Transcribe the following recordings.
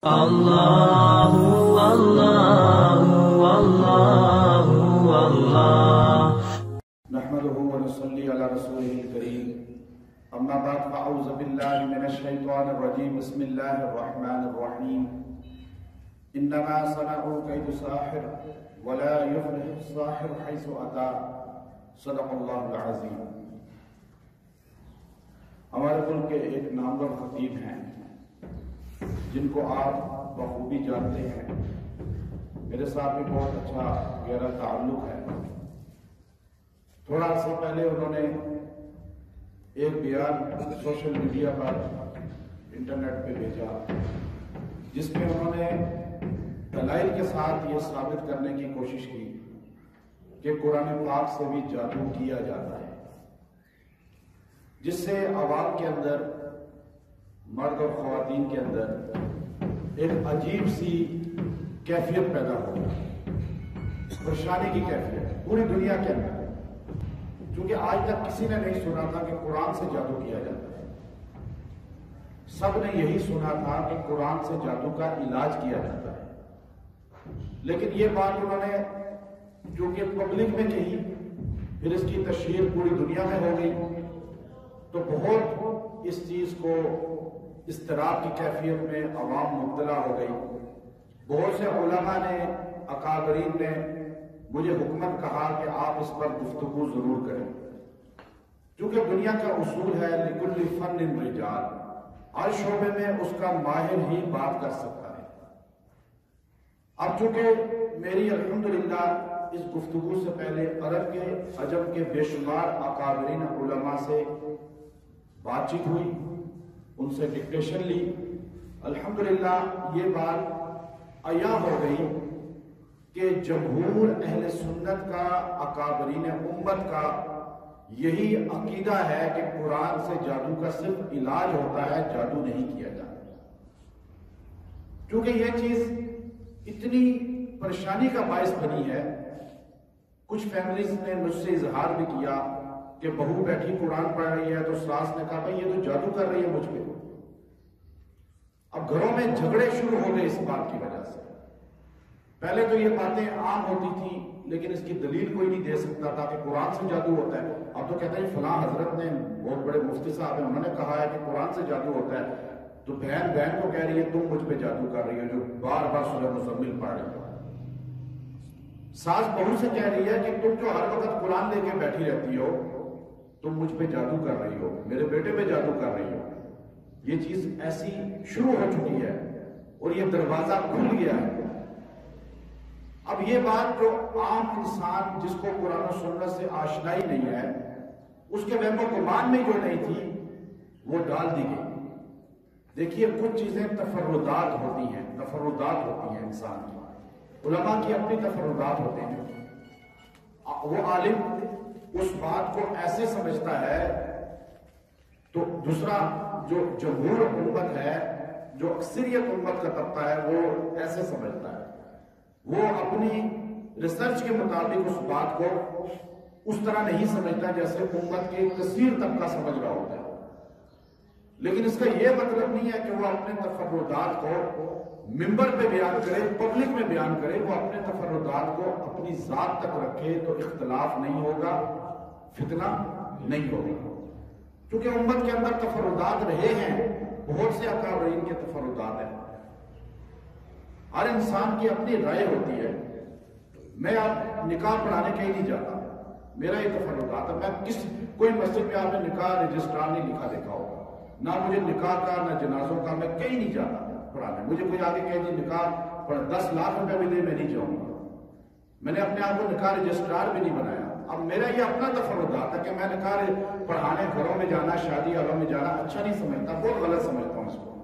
اللہ اللہ اللہ اللہ نحمده ونصلي على رسوله الكريم اما بعد فاعوذ بالله من الشيطان الرجيم بسم الله الرحمن الرحيم انما صنعوا كيد ساحر ولا يفلح الساحر حيث اتى صدق الله العظيم. ہمارے ملک کے ایک نامور خطیب ہیں جن کو آپ بخوبی جانتے ہیں. میرے ساتھ بھی بہت اچھا گہرا تعلق ہے. تھوڑا عرصہ پہلے انہوں نے ایک بیان سوشل میڈیا پر انٹرنیٹ پہ بھیجا جس میں انہوں نے دلائل کے ساتھ یہ ثابت کرنے کی کوشش کی کہ قرآن پاک سے بھی جادو کیا جاتا ہے، جس سے عوام کے اندر، مرد اور خواتین کے اندر ایک عجیب سی کیفیت پیدا ہو گئی، پریشانی کی کیفیت پوری دنیا کے اندر. کیونکہ آج تک کسی نے نہیں سنا تھا کہ قرآن سے جادو کیا جاتا ہے. سب نے یہی سنا تھا کہ قرآن سے جادو کا علاج کیا جاتا ہے. لیکن یہ بات انہوں نے جو کہ پبلک میں کہی، پھر اس کی تشہیر پوری دنیا میں ہو گئی، تو بہت اس چیز کو اضطراب کی کیفیت میں عوام مبتلا ہو گئی. بہت سے علماء نے، اکابرین نے مجھے حکمت کہا کہ آپ اس پر گفتگو ضرور کریں، کیونکہ دنیا کا اصول ہے لکل فن رجال، ہر شعبے میں اس کا ماہر ہی بات کر سکتا ہے. اب چونکہ میری الحمدللہ اس گفتگو سے پہلے عرب کے عجم کے بے شمار اکابرین علماء سے بات چیت ہوئی، ان سے ڈکٹیشن لی. الحمدللہ یہ بات عیاں ہو گئی کہ جمہور اہل سنت کا، اکابرین امت کا یہی عقیدہ ہے کہ قرآن سے جادو کا صرف علاج ہوتا ہے، جادو نہیں کیا جاتا. کیونکہ یہ چیز اتنی پریشانی کا باعث بنی ہے. کچھ فیملیز نے مجھ سے اظہار بھی کیا کہ بہو بیٹھی قرآن پڑھ رہی ہے تو ساس نے کہا بھائی یہ تو جادو کر رہی ہے مجھ پہ. اب گھروں میں جھگڑے شروع ہو گئے اس بات کی وجہ سے. پہلے تو یہ باتیں عام ہوتی تھیں لیکن اس کی دلیل کوئی نہیں دے سکتا تھا کہ قرآن سے جادو ہوتا ہے. اب تو کہتے ہیں فلاں حضرت نے، بہت بڑے مفتی صاحب ہیں، انہوں نے کہا ہے کہ قرآن سے جادو ہوتا ہے. تو بہن بہن کو کہہ رہی ہے تم مجھ پہ جادو کر رہی ہو جو بار بار سورہ مزمل پڑھ رہی ہو. ساس بہو سے کہہ رہی ہے کہ تم جو ہر وقت قرآن لے کے بیٹھی رہتی ہو تم مجھ پہ جادو کر رہی ہو، میرے بیٹے پہ جادو کر رہی ہو. یہ چیز ایسی شروع ہو چکی ہے اور یہ دروازہ کھل گیا ہے. اب یہ بات جو عام انسان جس کو قرآن و سنت سے آشنائی نہیں ہے، اس کے وہم و گمان میں جو نہیں تھی وہ ڈال دی گئی. دیکھیے کچھ چیزیں تفردات ہوتی ہیں، تفردات ہوتی ہیں انسان کی. علماء کی اپنی تفردات ہوتے ہیں. وہ عالم اس بات کو ایسے سمجھتا ہے تو دوسرا جو جمہور امت ہے، جو اکثریت امت کا طبقہ ہے، وہ ایسے سمجھتا ہے. وہ اپنی ریسرچ کے مطابق اس بات کو اس طرح نہیں سمجھتا جیسے امت کے کثیر طبقہ سمجھ رہا ہوتا ہے. لیکن اس کا یہ مطلب نہیں ہے کہ وہ اپنے تفردات کو ممبر پہ بیان کرے، پبلک میں بیان کرے. وہ اپنے تفردات کو اپنی ذات تک رکھے تو اختلاف نہیں ہوگا، فتنہ نہیں ہوگا. کیونکہ امت کے اندر تفردات رہے ہیں، بہت سے اکابرین کے تفردات ہیں. ہر انسان کی اپنی رائے ہوتی ہے. میں آپ نکاح پڑھانے کہیں نہیں جاتا، میرا یہ تفردات ہے. میں کوئی مسجد میں آپ نے نکاح رجسٹرار نہیں لکھا دیکھا ہوگا، نہ مجھے نکاح کا نہ جنازوں کا، میں کہیں نہیں جاتا پڑھانے. مجھے کوئی آگے کہے جی نکاح 10 لاکھ روپے بھی دے، میں نہیں جاؤں گا. میں نے اپنے آپ کو نکاح رجسٹرار بھی نہیں بنایا. اب میرا یہ اپنا تفردات ہے کہ میں نکاح پڑھانے گھروں میں جانا، شادی حالوں میں جانا اچھا نہیں سمجھتا، بہت غلط سمجھتا ہوں اس کو.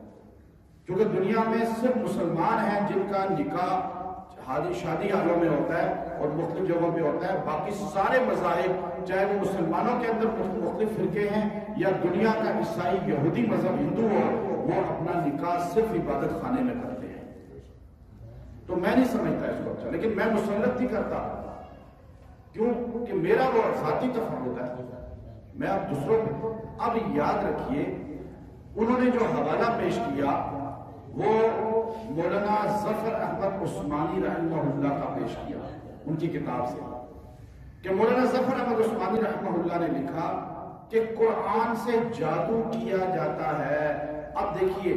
کیونکہ دنیا میں صرف مسلمان ہیں جن کا نکاح شادی حالوں میں ہوتا ہے اور مختلف جگہوں پہ ہوتا ہے. باقی سارے مذاہب، چاہے وہ مسلمانوں کے اندر مختلف فرقے ہیں یا دنیا کا عیسائی یہودی مذہب ہندو ہو، وہ اپنا نکاح صرف عبادت خانے میں کرتے ہیں. تو میں نہیں سمجھتا اس کو اچھا، لیکن میں مسلط نہیں کرتا. کیوں کہ میرا وہ ذاتی تفرد ہے. میں اب دوسروں کو، اب یاد رکھیے انہوں نے جو حوالہ پیش کیا وہ مولانا ظفر احمد عثمانی رحمہ اللہ کا پیش کیا ان کی کتاب سے کہ مولانا ظفر احمد عثمانی رحمہ اللہ نے لکھا کہ قرآن سے جادو کیا جاتا ہے. اب دیکھیے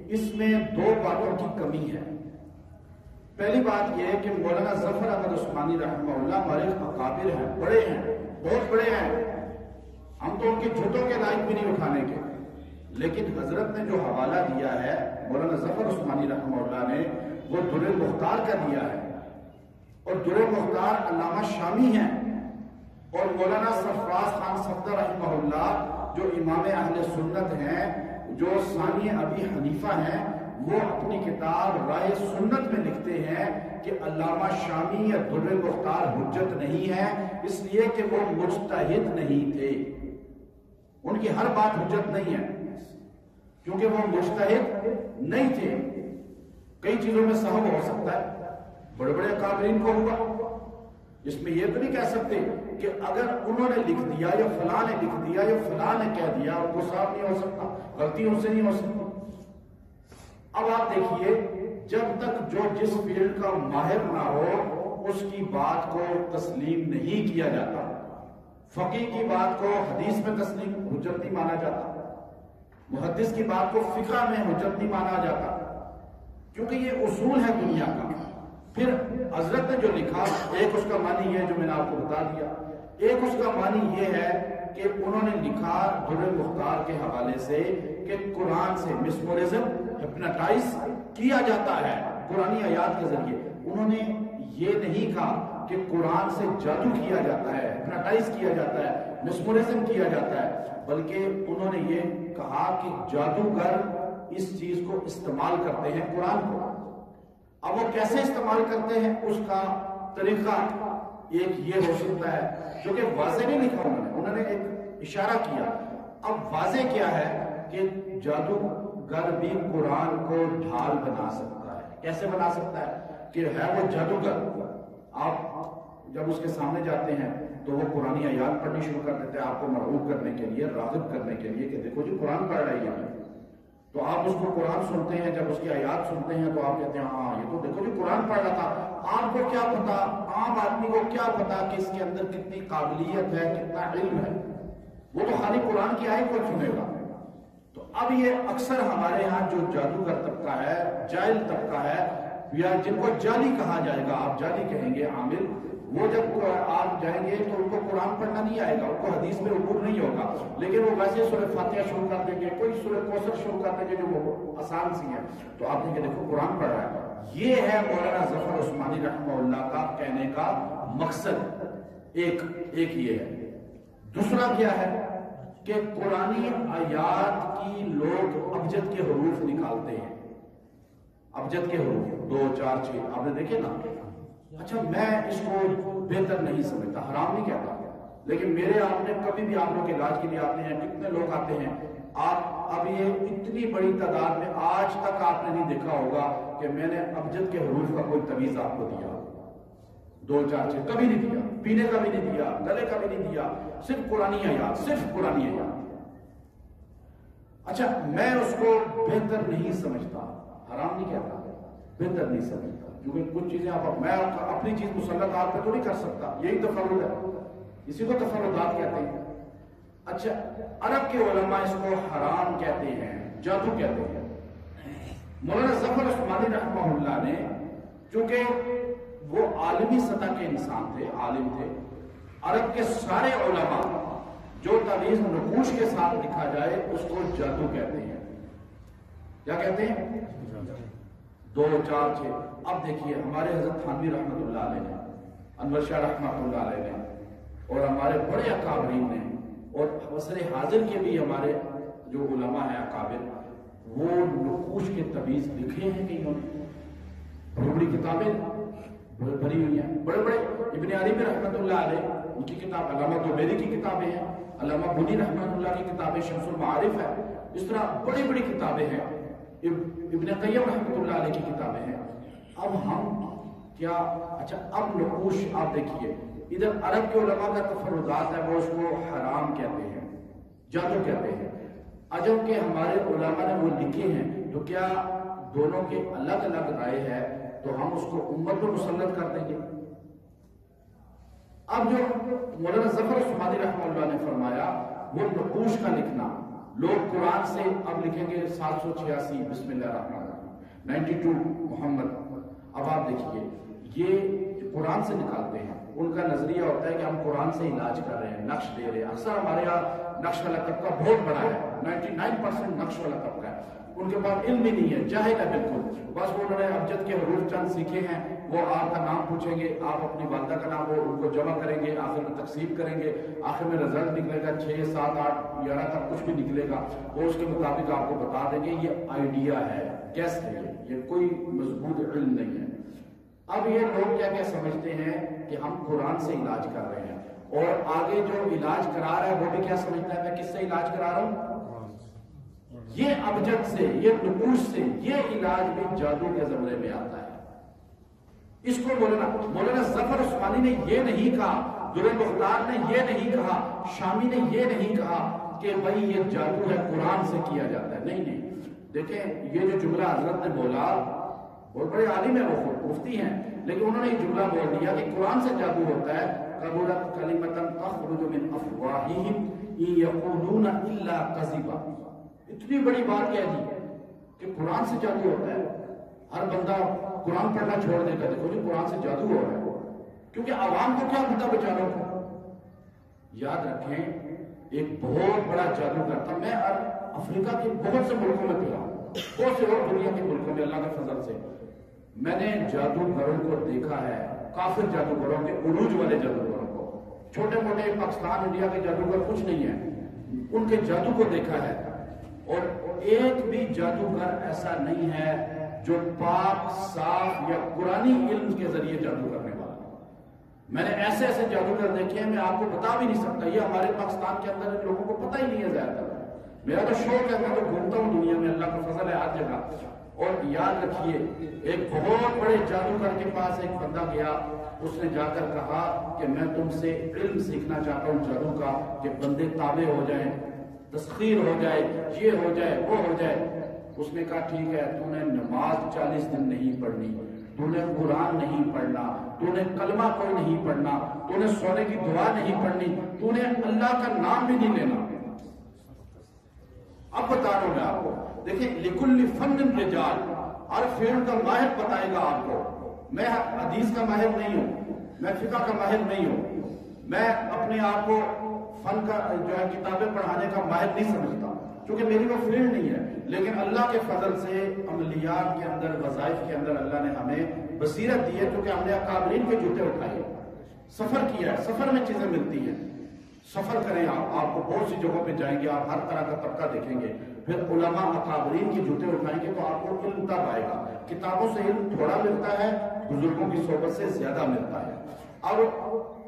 اس میں دو باتوں کی کمی ہے. پہلی بات یہ ہے کہ مولانا ظفر احمد عثمانی رحمہ اللہ ہمارے اکابر ہیں, بڑے ہیں, بہت بڑے ہیں, ہم تو ان کے جھوٹوں کے لائق بھی نہیں اٹھانے کے, لیکن حضرت نے جو حوالہ دیا ہے مولانا ظفر عثمانی رحمہ اللہ نے وہ در المختار کا دیا ہے, اور در المختار علامہ شامی ہیں, اور مولانا سرفراز خان صفدر رحمہ اللہ جو امام اہل سنت ہیں, جو ثانی ابی حنیفہ ہیں, وہ اپنی کتاب رائے سنت میں لکھتے ہیں کہ علامہ شامی یا در المختار حجت نہیں ہے, اس لیے کہ وہ مجتہد نہیں تھے. ان کی ہر بات حجت نہیں ہے کیونکہ وہ مجتہد نہیں تھے. کئی چیزوں میں سہو ہو سکتا ہے, بڑے بڑے اکابرین کو ہوا, اس میں یہ تو نہیں کہہ سکتے کہ اگر انہوں نے لکھ دیا یا فلاں نے لکھ دیا یا فلاں نے کہہ دیا ان کو صاف نہیں ہو سکتا, غلطی ان سے نہیں ہو سکتی. اب آپ دیکھیے جب تک جو جس فیلڈ کا ماہر نہ ہو اس کی بات کو تسلیم نہیں کیا جاتا. فقیہ کی بات کو حدیث میں تسلیم حجت نہیں مانا جاتا, محدث کی بات کو فقہ میں حجت نہیں مانا جاتا, کیونکہ یہ اصول ہے دنیا کا. پھر حضرت نے جو لکھا, ایک اس کا معنی یہ ہے جو میں نے آپ کو بتا دیا, ایک اس کا معنی یہ ہے کہ انہوں نے لکھا در المختار کے حوالے سے کہ قرآن سے مسمورزم, ہپناٹائز کیا جاتا ہے قرآنی آیات کے ذریعے. انہوں نے یہ نہیں کہا کہ قرآن سے جادو کیا جاتا ہے, ہپناٹائز کیا جاتا ہے, مسمورزم کیا جاتا ہے, بلکہ انہوں نے یہ کہا کہ جادوگر اس چیز کو استعمال کرتے ہیں قرآن کو. اب وہ کیسے استعمال کرتے ہیں اس کا طریقہ ایک یہ ہو سکتا ہے جو کہ واضح نہیں لکھا انہوں نے ایک اشارہ کیا. اب واضح کیا ہے کہ جادوگر بھی قرآن کو ڈھال بنا سکتا ہے. کیسے بنا سکتا ہے کہ ہے وہ جادوگر, آپ جب اس کے سامنے جاتے ہیں تو وہ قرآنی آیات پڑھنی شروع کر دیتے ہیں آپ کو مرغوب کرنے کے لیے, راغب کرنے کے لیے کہ دیکھو جی قرآن پڑھ رہی ہے. تو آپ اس کو قرآن سنتے ہیں, جب اس کی آیات سنتے ہیں تو آپ کہتے ہیں ہاں یہ تو دیکھو جی قرآن پڑھ رہا تھا. آپ کو کیا پتا, عام آدمی کو کیا پتا کہ اس کے اندر کتنی قابلیت ہے, کتنا علم ہے, وہ تو خالی قرآن کی آیت کو سنے گا. تو اب یہ اکثر ہمارے ہاں جو جادوگر طبقہ ہے, جاہل طبقہ ہے, یا جن کو جعلی کہا جائے گا, آپ جعلی کہیں گے عامل, وہ جب آپ جائیں گے تو ان کو قرآن پڑھنا نہیں آئے گا, ان کو حدیث میں عبور نہیں ہوگا, لیکن وہ ویسے سورہ فاتحہ شروع کر دیں گے, کوئی سورہ کوثر شروع کر دیں گے جو وہ آسان سی ہے, تو آپ دیکھیں دیکھو قرآن پڑھ رہا ہے. یہ ہے مولانا ظفر عثمانی رحمہ اللہ کا کہنے کا مقصد. ایک یہ ہے. دوسرا کیا ہے کہ قرآنی آیات کی لوگ ابجد کے حروف نکالتے ہیں, ابجد کے حروف 2 4 6 آپ نے دیکھے نا. اچھا میں اس کو بہتر نہیں سمجھتا, حرام نہیں کہتا, لیکن میرے آپ نے کبھی بھی آپ لوگ علاج کے لیے آتے ہیں, کتنے لوگ آتے ہیں, آپ اب یہ اتنی بڑی تعداد میں آج تک آپ نے نہیں دیکھا ہوگا کہ میں نے ابجد کے حروف کا کوئی تویز آپ کو دیا 2 4 6 کبھی نہیں دیا, پینے کا بھی نہیں دیا, گلے کا بھی نہیں دیا, صرف قرآنی آیات, صرف قرآنی آیات. اچھا میں اس کو بہتر نہیں سمجھتا, حرام نہیں کہتا, بہتر نہیں سمجھتا, کیونکہ کچھ چیزیں میں اپنی چیز مسلط آپ پہ تو نہیں کر سکتا, یہی تفرد ہے, اسی کو تفردات کہتے ہیں. اچھا عرب کے علماء اس کو حرام کہتے ہیں, جادو کہتے ہیں. مولانا ظفر عثمانی رحمہ اللہ نے, چونکہ وہ عالمی سطح کے انسان تھے, عالم تھے, عرب کے سارے علماء جو تعویذ نقوش کے ساتھ لکھا جائے اس کو جادو کہتے ہیں. کیا کہتے ہیں؟ 2 4 6. اب دیکھیے ہمارے حضرت تھانوی رحمۃ اللہ علیہ نے, انور شاہ رحمۃ اللہ علیہ نے, اور ہمارے بڑے اکابرین نے, اور عصر حاضر کے بھی ہمارے جو علماء ہیں اکابر, وہ نقوش کے تعویذ لکھے ہیں کہ انہوں نے بڑی بڑی کتابیں بھری ہوئی ہیں. بڑے بڑے ابن عربی رحمۃ اللہ علیہ ان کی کتاب, علامہ دوبیری کی کتابیں ہیں, علامہ بنی رحمۃ اللہ کی کتابیں شمس المعارف ہے, اس طرح بڑی بڑی کتابیں ہیں, ابن قیم رحمۃ اللہ علیہ کی کتابیں ہیں. اب ہم کیا, اچھا اب نقوش آپ دیکھیے, ادھر عرب کے علماء کا تفردات ہے, وہ اس کو حرام کہتے ہیں, جادو کہتے ہیں. عجم کے ہمارے علماء نے وہ لکھے ہیں, تو کیا دونوں کے الگ الگ رائے ہے تو ہم اس کو امت پر مسلط کر دیں گے؟ اب جو مولانا ظفر عثمانی رحمہ اللہ نے فرمایا وہ نقوش کا لکھنا، لوگ قرآن سے اب لکھیں گے 786 بسم اللہ الرحمن الرحیم 92 محمد. اب آپ دیکھیے یہ قرآن سے نکالتے ہیں، ان کا نظریہ ہوتا ہے کہ ہم قرآن سے علاج کر رہے ہیں، نقش دے رہے ہیں. اکثر ہمارے یہاں نقش والا طبقہ بہت بڑا ہے، 99% نقش والا طبقہ ہے. ان کے پاس علم ہی نہیں ہے، جاہل ہے بالکل. بس وہ انہوں نے ابجد کے حروف چند سیکھے ہیں، وہ آپ کا نام پوچھیں گے، آپ اپنی والدہ کا نام وہ ان کو جمع کریں گے، آخر میں تقسیم کریں گے، آخر میں رزلٹ نکلے گا 6 7 8 11 تک کچھ بھی نکلے گا، وہ اس کے مطابق آپ کو بتا دیں گے. یہ آئیڈیا ہے، گیس ہے، یہ کوئی مضبوط علم نہیں ہے. اب یہ لوگ کیا کیا سمجھتے ہیں کہ ہم قرآن سے علاج کر رہے ہیں، اور آگے جو علاج کرا رہا ہے وہ بھی کیا سمجھتا ہے میں کس سے علاج کرا رہا ہوں؟ یہ ابجد سے، یہ نقوش سے. یہ علاج بھی جادو کے زمرے میں آتا ہے. اس کو مولانا ظفر عثمانی نے یہ نہیں کہا، در مختار نے یہ نہیں کہا، شامی نے یہ نہیں کہا کہ بھائی یہ جادو ہے قرآن سے کیا جاتا ہے. نہیں نہیں، دیکھیں یہ جو جملہ حضرت نے بولا، بہت بڑے عالم ہیں، وہ مفتی ہیں، لیکن انہوں نے یہ جملہ بول دیا کہ قرآن سے جادو ہوتا ہے. قبولت کلمۃ تخرج من افواہہم ان یقولون الا کذبا. اتنی بڑی بات کہہ دی کہ قرآن سے جادو ہوتا ہے. ہر بندہ قرآن پڑھنا چھوڑ دے گا، دیکھو جی قرآن سے جادو ہو رہا ہے. کیونکہ عوام کو کیا پتا بیچاروں کو. یاد رکھیں ایک بہت بڑا جادوگر تھا. میں افریقہ کے بہت سے ملکوں میں پھرا، بہت سے اور دنیا کے ملکوں میں اللہ کے فضل سے میں نے جادوگروں کو دیکھا ہے. کافر جادوگروں کے، عروج والے جادوگروں کو. چھوٹے موٹے پاکستان انڈیا کے جادوگر کچھ نہیں ہیں، ان کے جادو کو دیکھا ہے. اور ایک بھی جادوگر ایسا نہیں ہے جو پاک صاف یا قرآنی علم کے ذریعے جادو کرنے والا. میں نے ایسے ایسے جادوگر دیکھے ہیں، میں آپ کو بتا بھی نہیں سکتا. یہ ہمارے پاکستان کے اندر لوگوں کو پتہ ہی نہیں ہے زیادہ تر. میرا تو شوق ہے، میں تو گھومتا ہوں دنیا میں، اللہ کا فضل ہے ہر جگہ. اور یاد رکھیے ایک بہت بڑے جادوگر کے پاس ایک بندہ گیا، اس نے جا کر کہا کہ میں تم سے علم سیکھنا چاہتا ہوں جادو کا، کہ بندے تابع ہو جائیں، تسخیر ہو جائے، یہ ہو جائے، وہ ہو جائے. اس نے کہا ٹھیک ہے، تو نے نماز 40 دن نہیں پڑھنی، تو نے قرآن نہیں پڑھنا، تو نے کلمہ کوئی نہیں پڑھنا، تو نے سونے کی دعا نہیں پڑھنی، تو نے اللہ کا نام بھی نہیں لینا. اب بتا رہا ہوں میں آپ کو، دیکھیں لکل فن رجال، ہر فیلڈ کا ماہر بتائے گا آپ کو. میں حدیث کا ماہر نہیں ہوں، میں فقہ کا ماہر نہیں ہوں، میں اپنے آپ کو فن کا جو ہے کتابیں پڑھانے کا ماہر نہیں سمجھتا، کیونکہ میری وہ فیلڈ نہیں ہے. لیکن اللہ کے فضل سے عملیات کے اندر، وظائف کے اندر اللہ نے ہمیں بصیرت دی ہے، کیونکہ ہم نے اکابرین کے جوتے اٹھائے، سفر کیا ہے، سفر میں چیزیں ملتی ہیں. سفر کریں آپ کو بہت سی جگہوں پہ جائیں گے، آپ ہر طرح کا طبقہ دیکھیں گے. پھر علماء اکابرین کے جوتے اٹھائیں گے تو آپ کو علم تب آئے گا. کتابوں سے علم تھوڑا ملتا ہے، بزرگوں کی صحبت سے زیادہ ملتا ہے. اور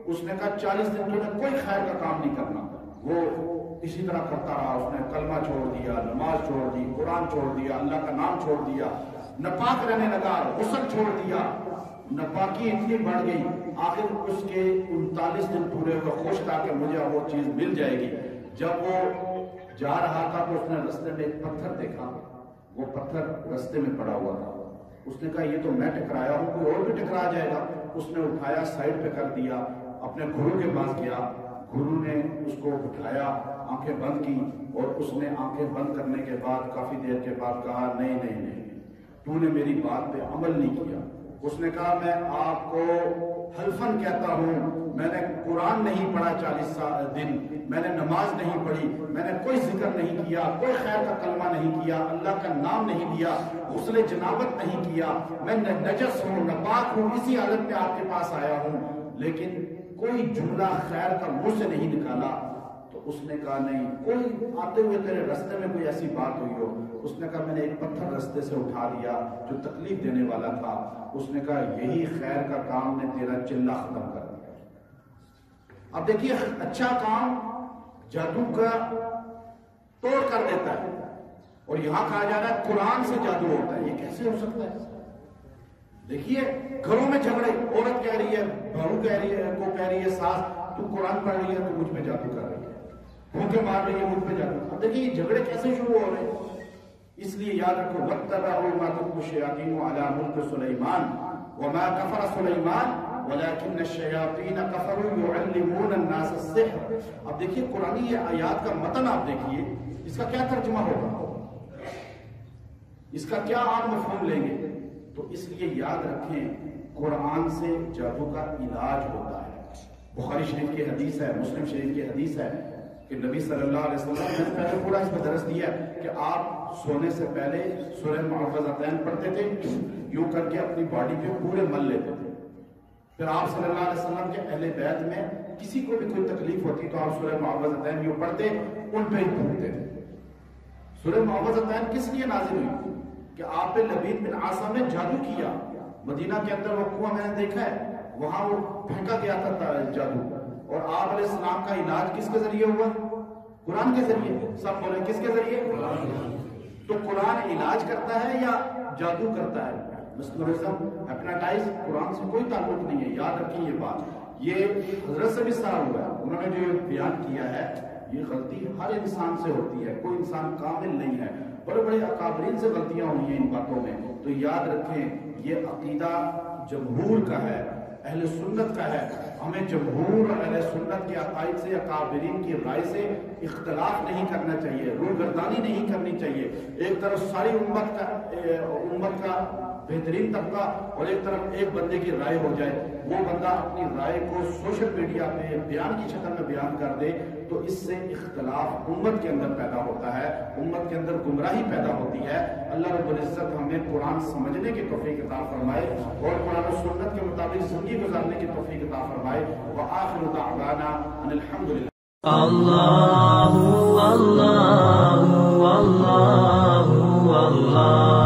اس نے کہا 40 دن تو نے کوئی خیر کا کام نہیں کرنا. وہ اسی طرح کرتا رہا. اس نے کلمہ چھوڑ دیا، نماز چھوڑ دی، قرآن چھوڑ دیا، اللہ کا نام چھوڑ دیا، ناپاک رہنے لگا، غسل چھوڑ دیا. ناپاکی اتنی بڑھ گئی، آخر اس کے 39 دن پورے ہوئے، خوش تھا کہ مجھے وہ چیز مل جائے گی. جب وہ جا رہا تھا تو اس نے رستے میں ایک پتھر دیکھا. وہ پتھر رستے میں پڑا ہوا تھا. اس نے کہا یہ تو میں ٹکرایا ہوں، کوئی اور بھی ٹکرا جائے گا. اس نے اٹھایا، سائڈ پہ کر دیا، اپنے گرو کے پاس گیا. گرو نے اس کو اٹھایا، آنکھیں بند کی، اور اس نے آنکھیں بند کرنے کے بعد کافی دیر کے بعد کہا نہیں نہیں نہیں، تو نے میری بات پہ عمل نہیں کیا. اس نے کہا میں آپ کو حلفاً کہتا ہوں، میں نے قرآن نہیں پڑھا 40 دن، میں نے نماز نہیں پڑھی، میں نے کوئی ذکر نہیں کیا، کوئی خیر کا کلمہ نہیں کیا، اللہ کا نام نہیں لیا، غسل جنابت نہیں کیا، میں نجس ہوں، ناپاک ہوں، اسی حالت میں آپ کے پاس آیا ہوں، لیکن کوئی جملہ خیر کا منہ سے نہیں نکالا. تو اس نے کہا نہیں، کوئی آتے ہوئے تیرے رستے میں کوئی ایسی بات ہوئی ہو؟ اس نے کہا میں نے ایک پتھر رستے سے اٹھا لیا جو تکلیف دینے والا تھا. اس نے کہا یہی خیر کا کام نے تیرا چلہ ختم کر دیا. اب دیکھیے اچھا کام جادو کا توڑ کر دیتا ہے، اور یہاں کہا جا رہا ہے قرآن سے جادو ہوتا ہے. یہ کیسے ہو سکتا ہے؟ دیکھیے گھروں میں جھگڑے، عورت کہہ رہی ہے، بہو کہہ رہی ہے، کو کہہ رہی ہے ساس تو قرآن پڑھ رہی ہے تو مجھ پہ جادو کر رہی ہے، بھوکے مار رہی ہے مجھ پہ جادو. اب دیکھیے یہ جھگڑے کیسے شروع ہو رہے ہیں؟ اس لیے یاد رکھو وَاتَّبَعُوا مَا تَتْلُو الشَّيَاطِينُ عَلَى مُلْكِ سُلَيْمَانَ وَمَا كَفَرَ سُلَيْمَانَ وَلَكِنَّ الشَّيَاطِينَ كَفَرُوا يُعَلِّمُونَ النَّاسَ السِّحْرَ۔ اب دیکھیے قرآنی یہ آیات کا متن آپ دیکھیے، اس کا کیا ترجمہ ہوگا، اس کا کیا آپ مفہوم لیں گے؟ تو اس لیے یاد رکھیں قرآن سے جادو کا علاج ہوتا ہے۔ بخاری شریف کی حدیث ہے، مسلم شریف کی حدیث ہے کہ نبی صلی اللہ علیہ وسلم نے پہلے پورا اس میں درس دیا ہے کہ آپ سونے سے پہلے سورہ معوذتین پڑھتے تھے، یوں کر کے اپنی باڈی پہ پورے مل لیتے تھے۔ پھر آپ صلی اللہ علیہ وسلم کے اہل بیت میں کسی کو بھی کوئی تکلیف ہوتی تو آپ سورہ معوذتین یوں پڑھتے، ان پہ ہی پھونکتے تھے۔ سورہ معوذتین کس لیے نازل ہوئی؟ کہ آپ پہ لبید بن عاصم نے جادو کیا۔ مدینہ کے اندر وہ کنواں میں نے دیکھا ہے، وہاں وہ پھینکا گیا تھا جادو، اور آپ علیہ السلام کا علاج کس کے ذریعے ہوا؟ قرآن کے ذریعے۔ سب بولے کس کے ذریعے؟ تو قرآن علاج کرتا ہے یا جادو کرتا ہے؟ مسکورزم، ہیپناٹائز قرآن سے کوئی تعلق نہیں ہے، یاد رکھیں یہ بات۔ یہ حضرت سے بھی سوال ہوا ہے، انہوں نے جو بیان کیا ہے یہ غلطی ہر انسان سے ہوتی ہے، کوئی انسان کامل نہیں ہے، بڑے بڑے اکابرین سے غلطیاں ہوئی ہیں ان باتوں میں۔ تو یاد رکھیں یہ عقیدہ جمہور کا ہے، اہل سنت کا ہے۔ ہمیں جمہور اور اہل سنت کے عقائد سے، اکابرین کی رائے سے اختلاف نہیں کرنا چاہیے، روگردانی نہیں کرنی چاہیے۔ ایک طرف ساری امت کا بہترین طبقہ اور ایک طرف ایک بندے کی رائے ہو جائے، وہ بندہ اپنی رائے کو سوشل میڈیا پہ بیان کی شکل میں بیان کر دے تو اس سے اختلاف امت کے اندر پیدا ہوتا ہے، امت کے اندر گمراہی پیدا ہوتی ہے۔ اللہ رب العزت ہمیں قرآن سمجھنے کی توفیق عطا فرمائے اور قرآن و سنت کے مطابق زندگی گزارنے کی توفیق عطا فرمائے۔ وآخر دعوانا ان الحمدللہ۔ اللہ اللہ اللہ اللہ۔